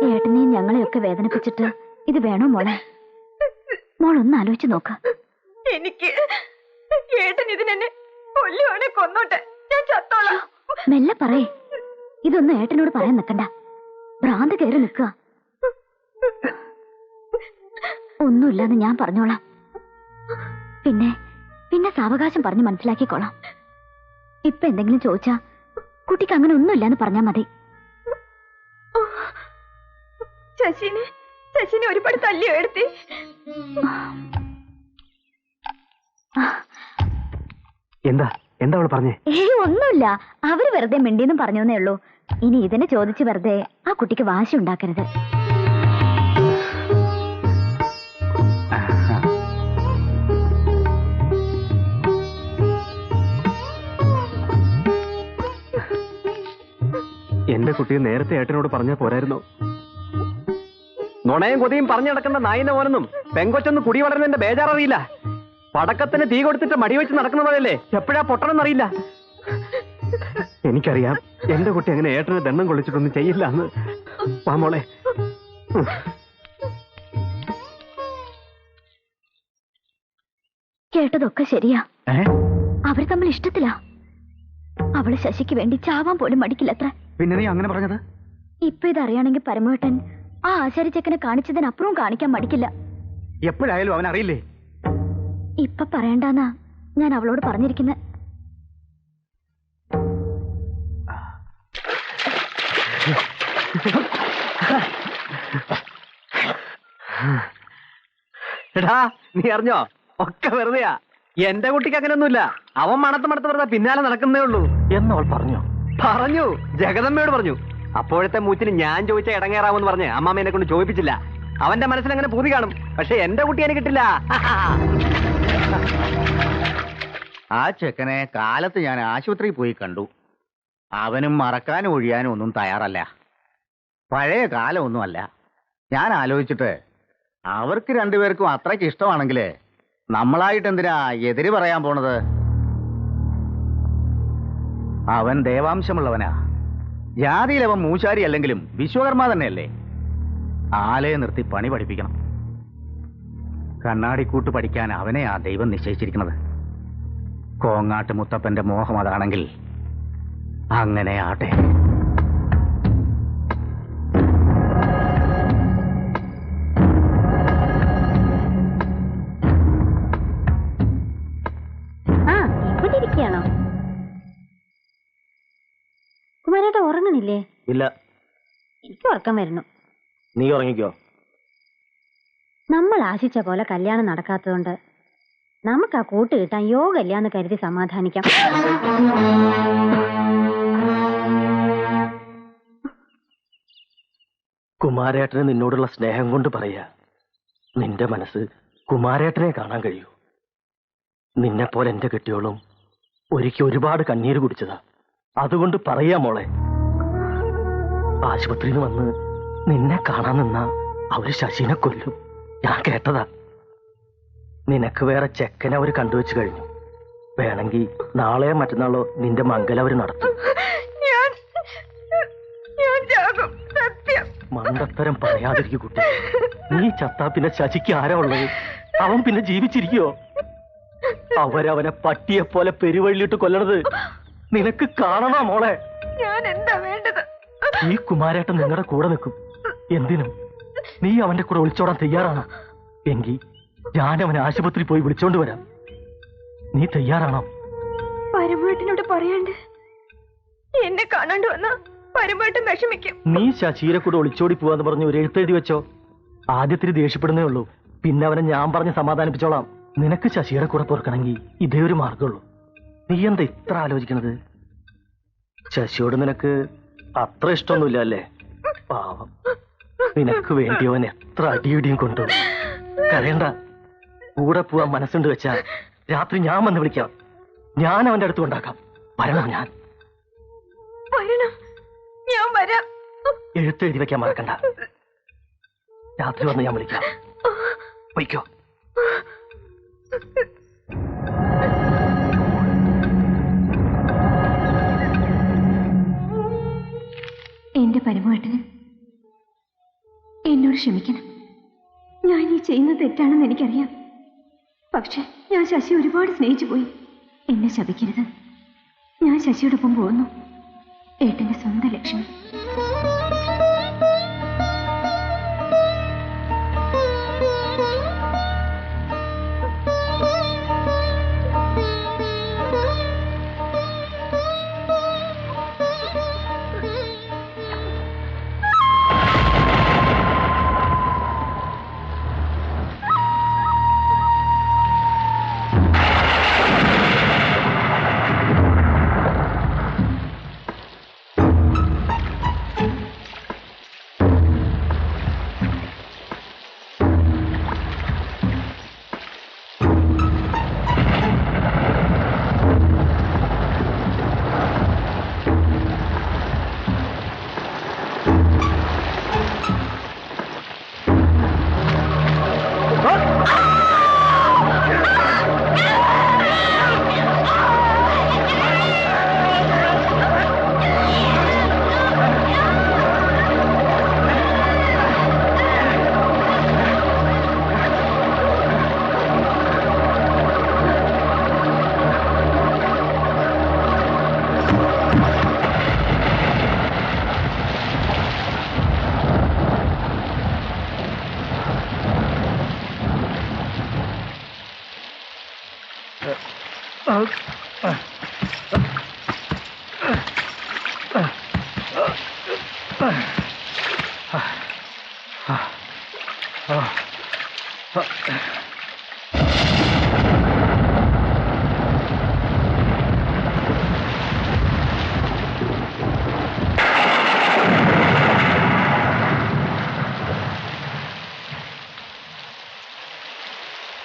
ഏട്ടനെയും ഞങ്ങളെയൊക്കെ വേദനിപ്പിച്ചിട്ട് ഇത് വേണോ മോളെ? മോളൊന്ന് ആലോചിച്ച് നോക്ക. എനിക്ക് ഏട്ടൻ ഇതിനെന്നെ കൊല്ലുവാണെ കൊന്നോട്ടെ, ഞാൻ ചത്തോളാം. മെല്ലെ പറയേ, ഇതൊന്നും ഏട്ടനോട് പറയാൻ നിക്കണ്ട. ഭ്രാന്ത് കയറി നിൽക്കുക. ഒന്നുമില്ലാന്ന് ഞാൻ പറഞ്ഞോളാം. പിന്നെ പിന്നെ സാവകാശം പറഞ്ഞ് മനസ്സിലാക്കിക്കോളാം. ഇപ്പൊ എന്തെങ്കിലും ചോദിച്ചാ കുട്ടിക്ക് അങ്ങനെ ഒന്നുമില്ലാന്ന് പറഞ്ഞാ മതി. ശശിനെ ഒരുപാട് തല്ലിയോ എടുത്തി? എന്താ എന്താ അവള് പറഞ്ഞേ? ഒന്നുമില്ല, അവര് വെറുതെ മിണ്ടിന്നും പറഞ്ഞേ ഉള്ളൂ. ഇനി ഇതിനെ ചോദിച്ച് വെറുതെ ആ കുട്ടിക്ക് വാശി ഉണ്ടാക്കരുത്. എന്റെ കുട്ടിയെ നേരത്തെ ഏട്ടനോട് പറഞ്ഞാ പോരായിരുന്നോ? നുണയും കൊതിയും പറഞ്ഞു നടക്കുന്ന നായിന്റെ മോനൊന്നും പെങ്കൊച്ചൊന്ന് കുടി വളരുന്നതിന്റെ ബേജാററിയില്ല. പടക്കത്തിന് തീ കൊടുത്തിട്ട് മടി വെച്ച് നടക്കുന്ന പോലെയല്ലേ എപ്പോഴാ പൊട്ടണമെന്നറിയില്ല. എനിക്കറിയാം എന്റെ കുട്ടി അങ്ങനെ ഏട്ടന് ദണ്ണം കൊള്ളിച്ചിട്ടൊന്നും ചെയ്യില്ല എന്ന്. മോളെ, കേട്ടതൊക്കെ ശരിയാ. അവര് തമ്മിൽ ഇഷ്ടത്തിലാ. അവള് ശശിക്ക് വേണ്ടി ചാവാൻ പോലും മടിക്കില്ലത്ര. പിന്നെ നീ അങ്ങനെ പറഞ്ഞത്? ഇപ്പൊ ഇതറിയാണെങ്കിൽ പരമേട്ടൻ ആ ആശാരിച്ചക്കനെ കാണിച്ചതിനപ്പുറവും കാണിക്കാൻ മടിക്കില്ല. എപ്പോഴായാലും അവൻ അറിയില്ലേ? ഇപ്പൊ പറയണ്ടെന്നാ ഞാൻ അവളോട് പറഞ്ഞിരിക്കുന്നത്. എടാ, നീ അറിഞ്ഞോ? ഒക്കെ വെറുതെയാ. എന്റെ കുട്ടിക്ക് അങ്ങനെയൊന്നുമില്ല. അവൻ മണത്ത് വെറുതെ പിന്നാലെ നടക്കുന്നേ ഉള്ളൂ എന്നവൾ പറഞ്ഞു. പറഞ്ഞു, ജഗദമ്മയോട് പറഞ്ഞു. അപ്പോഴത്തെ മൂച്ചിന് ഞാൻ ചോദിച്ച ഇടങ്ങേറാമെന്ന് പറഞ്ഞ് അമ്മാമ്മ എന്നെ കൊണ്ട് ചോദിപ്പിച്ചില്ല. അവന്റെ മനസ്സിൽ അങ്ങനെ പൂതി കാണും. പക്ഷെ എന്റെ കുട്ടി എനിക്ക് കിട്ടില്ല. ആ ചെക്കനെ കാലത്ത് ഞാൻ ആശുപത്രിയിൽ പോയി കണ്ടു. അവനും മറക്കാനും ഒഴിയാനും ഒന്നും തയ്യാറല്ല. പഴയ കാലമൊന്നുമല്ല. ഞാൻ ആലോചിച്ചിട്ട് അവർക്ക് രണ്ടുപേർക്കും അത്രയ്ക്ക് ഇഷ്ടമാണെങ്കിൽ നമ്മളായിട്ട് എന്തിനാ എതിര് പറയാൻ പോണത്? അവൻ ദേവാംശമുള്ളവനാ. ജാതിയിലവൻ മൂശാരി അല്ലെങ്കിലും വിശ്വകർമ്മ തന്നെയല്ലേ. ആലയെ നിർത്തി പണി പഠിപ്പിക്കണം. കണ്ണാടിക്കൂട്ട് പഠിക്കാൻ അവനെ ആ ദൈവം നിശ്ചയിച്ചിരിക്കുന്നത്. കോങ്ങാട്ട് മുത്തപ്പന്റെ മോഹം അതാണെങ്കിൽ അങ്ങനെ ആട്ടെ. ഇരിക്കുകയാണോ കുമാരേട്ട? ഉറങ്ങണില്ലേ? ഇല്ല, എനിക്ക് ഉറക്കം വരുന്നു. നീ ഉറങ്ങിക്കോ. നമ്മൾ ആശിച്ച പോലെ കല്യാണം നടക്കാത്തതുകൊണ്ട് നമുക്ക് ആ കൂട്ട് കിട്ടാൻ യോഗമില്ല എന്ന് കരുതി സമാധാനിക്കാം. കുമാരേട്ടന് നിന്നോടുള്ള സ്നേഹം കൊണ്ട് പറയാ. നിന്റെ മനസ്സ് കുമാരേട്ടനെ കാണാൻ കഴിയൂ. നിന്നെപ്പോലെ എന്റെ കെട്ടിയോളും ഒരിക്കൽ ഒരുപാട് കണ്ണീര് കുടിച്ചതാ. അതുകൊണ്ട് പറയാ മോളെ, ആശുപത്രിയിൽ നിന്ന് വന്ന് നിന്നെ കാണാൻ നിന്നാ അവര് ശശിനെ കൊല്ലും. ഞാൻ കേട്ടതാ. നിനക്ക് വേറെ ചെക്കനെ അവര് കണ്ടുവെച്ച് കഴിഞ്ഞു. വേണമെങ്കിൽ നാളെയോ മറ്റന്നാളോ നിന്റെ മംഗലം അവര് നടത്തും. മണ്ടത്തരം പറയാതിരിക്കു കുട്ടി. നീ ചത്താ പിന്നെ ശശിക്ക് ആരാ ഉള്ളത്? അവൻ പിന്നെ ജീവിച്ചിരിക്കോ? അവരവനെ പട്ടിയെ പോലെ പെരുവഴിയിട്ട് കൊല്ലണത് നിനക്ക് കാണണോ മോളെ? ഞാൻ എന്താ വേണ്ടത്? ഈ കുമാരേട്ടൻ നിങ്ങളുടെ കൂടെ നിൽക്കും. എന്തിനും നീ അവന്റെ കൂടെ ഒളിച്ചോടാൻ തയ്യാറാണോ? എങ്കിൽ ഞാൻ അവനെ ആശുപത്രി പോയി വിളിച്ചോണ്ട് വരാം. നീ തയ്യാറാണോ? പരമേട്ടനോട് പറയാണ്ട് എന്നെ കാണാണ്ട് വന്ന പരമേട്ടൻ വിഷമിക്കും. നീ ശശിയെ കൂടെ ഒളിച്ചോടി പോവാന്ന് പറഞ്ഞ് ഒരു എഴുത്തെഴുതി വെച്ചോ. ആദ്യത്തിന് ദേഷ്യപ്പെടുന്നേ ഉള്ളൂ. പിന്നെ അവനെ ഞാൻ പറഞ്ഞ് സമാധാനിപ്പിച്ചോളാം. നിനക്ക് ശശിയുടെ കൂടെ പൊറുക്കണമെങ്കിൽ ഇതേ ഒരു മാർഗമുള്ളൂ. നീ എന്താ ഇത്ര ആലോചിക്കണത്? ശശിയോട് നിനക്ക് അത്ര ഇഷ്ടമൊന്നുമില്ല അല്ലേ? പാവം, നിനക്ക് വേണ്ടിയവൻ എത്ര അടിയിടിയും കൊണ്ടുപോകും. കരയണ്ട. കൂടെ പോവാൻ മനസ്സുണ്ട് വെച്ചാ രാത്രി ഞാൻ വന്ന് വിളിക്കാം. ഞാൻ അവന്റെ അടുത്ത് കൊണ്ടാക്കാം. വരണം. ഞാൻ വരാം. എഴുത്തെഴുതി വെക്കാൻ മറക്കണ്ട. രാത്രി വന്ന് ഞാൻ വിളിക്കാം. വയ്ക്കോ. എന്റെ പരമേട്ടന് എന്നോട് ക്ഷമിക്കണം. ഞാൻ ഈ ചെയ്യുന്നത് തെറ്റാണെന്ന് എനിക്കറിയാം. പക്ഷെ ഞാൻ ശശി ഒരുപാട് സ്നേഹിച്ചു പോയി. എന്നെ ശപിക്കരുത്. ഞാൻ ശശിയോടൊപ്പം പോകുന്നു. ഏട്ടന്റെ സ്വന്തം ലക്ഷ്മി.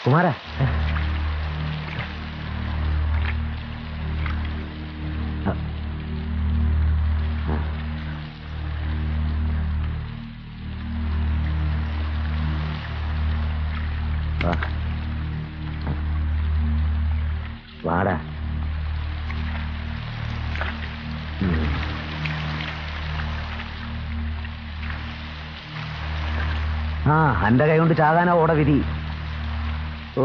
കുമാര, വാടാ. എന്റെ കൈ കൊണ്ട് ചാകാനാ ഓടെ വിധി. ഓ,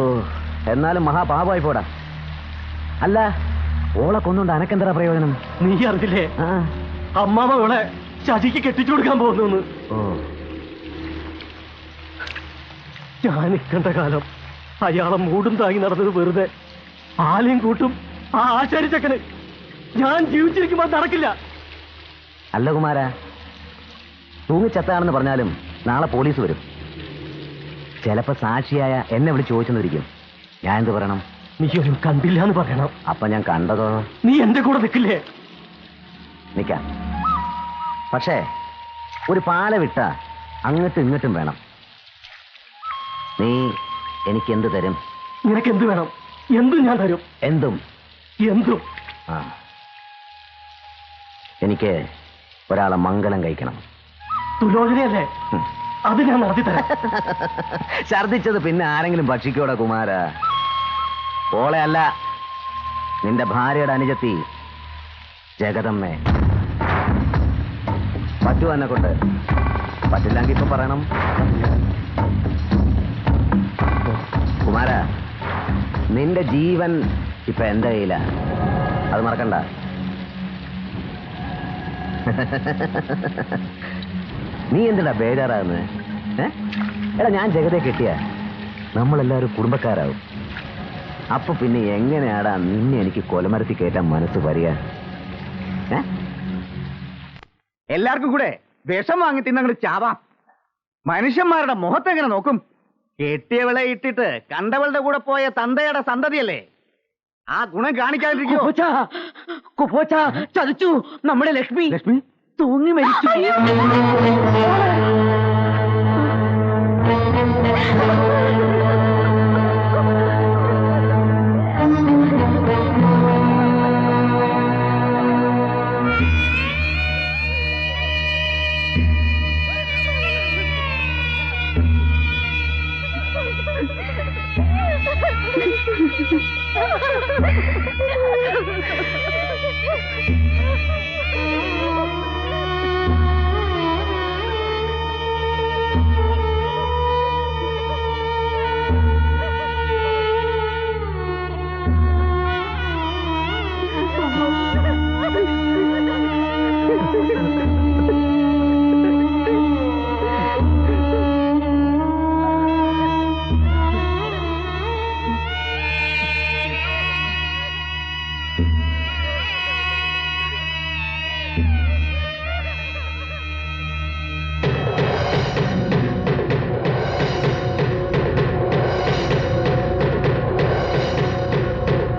എന്നാലും മഹാപാപമായി പോടാ. അല്ല, ഓളെ കൊന്നുകൊണ്ട് അനക്കെന്താ പ്രയോജനം? നീ അറിഞ്ഞില്ലേ അമ്മാമ അവളെ ശശിക്ക് കെട്ടിച്ചു കൊടുക്കാൻ പോകുന്നു. ഓ, ഞാൻ നിൽക്കേണ്ട കാലം അയാളെ മൂടും താങ്ങി നടന്നത് വെറുതെ. ആലയും കൂട്ടും ആ ആശാരി ചക്കന് ഞാൻ ജീവിച്ചിരിക്കുമ്പോൾ നടക്കില്ല. അല്ല കുമാര, തൂങ്ങിച്ചത്താണെന്ന് പറഞ്ഞാലും നാളെ പോലീസ് വരും. ചിലപ്പോ സാക്ഷിയായ എന്നെ വിളിച്ച് ചോദിച്ചെന്നിരിക്കും. ഞാൻ എന്ത് പറയണം? നീ ഒന്നും കണ്ടില്ല എന്ന് പറയണം. അപ്പൊ ഞാൻ കണ്ടതോ? നീ എന്റെ കൂടെ നിൽക്കില്ലേ? നിക്കാം. പക്ഷേ ഒരു പാല വിട്ട അങ്ങോട്ടും ഇങ്ങോട്ടും വേണം. നീ എനിക്ക് എന്ത് തരും? നിനക്ക് എന്ത് വേണം? എന്തും ഞാൻ തരും. എന്തും? എന്തും. ആ, എനിക്ക് ഒരാളെ മംഗലം കഴിക്കണം. തുലോചനയല്ലേ? അത് ഞാൻ നടത്തി തരാം. ഛർദിച്ചത് പിന്നെ ആരെങ്കിലും ഭക്ഷിക്കോടെ കുമാര? ഓളെ അല്ല, നിന്റെ ഭാര്യയുടെ അനുജത്തി ജഗദമ്മേ. പറ്റുമോ എന്നെ കൊണ്ട്? പറ്റില്ലെങ്കിൽ ഇപ്പൊ പറയണം. കുമാര, നിന്റെ ജീവൻ ഇപ്പൊ എന്റെ കയ്യില, അത് മറക്കണ്ട. നീ എന്തിനാ ബേജാറാകുന്നത്? എടാ, ഞാൻ ജഗതെ കെട്ടിയ നമ്മളെല്ലാവരും കുടുംബക്കാരാവും. അപ്പൊ പിന്നെ എങ്ങനെയാടാ നിന്നെ എനിക്ക് കൊലമരത്തി കയറ്റാൻ മനസ്സ് വരിക? എല്ലാവർക്കും കൂടെ വിഷം വാങ്ങി തിന്നങ്ങൾ ചാവാം. മനുഷ്യന്മാരുടെ മുഖത്തെങ്ങനെ നോക്കും? കെട്ടിയവളെ ഇട്ടിട്ട് കണ്ടവളുടെ കൂടെ പോയ തന്തയുടെ സന്തതിയല്ലേ? ആ ഗുണം കാണിക്കാതിരിക്കുമോ? ചതിച്ചു. നമ്മുടെ ലക്ഷ്മി ലക്ഷ്മി തൂങ്ങി മരിച്ചു.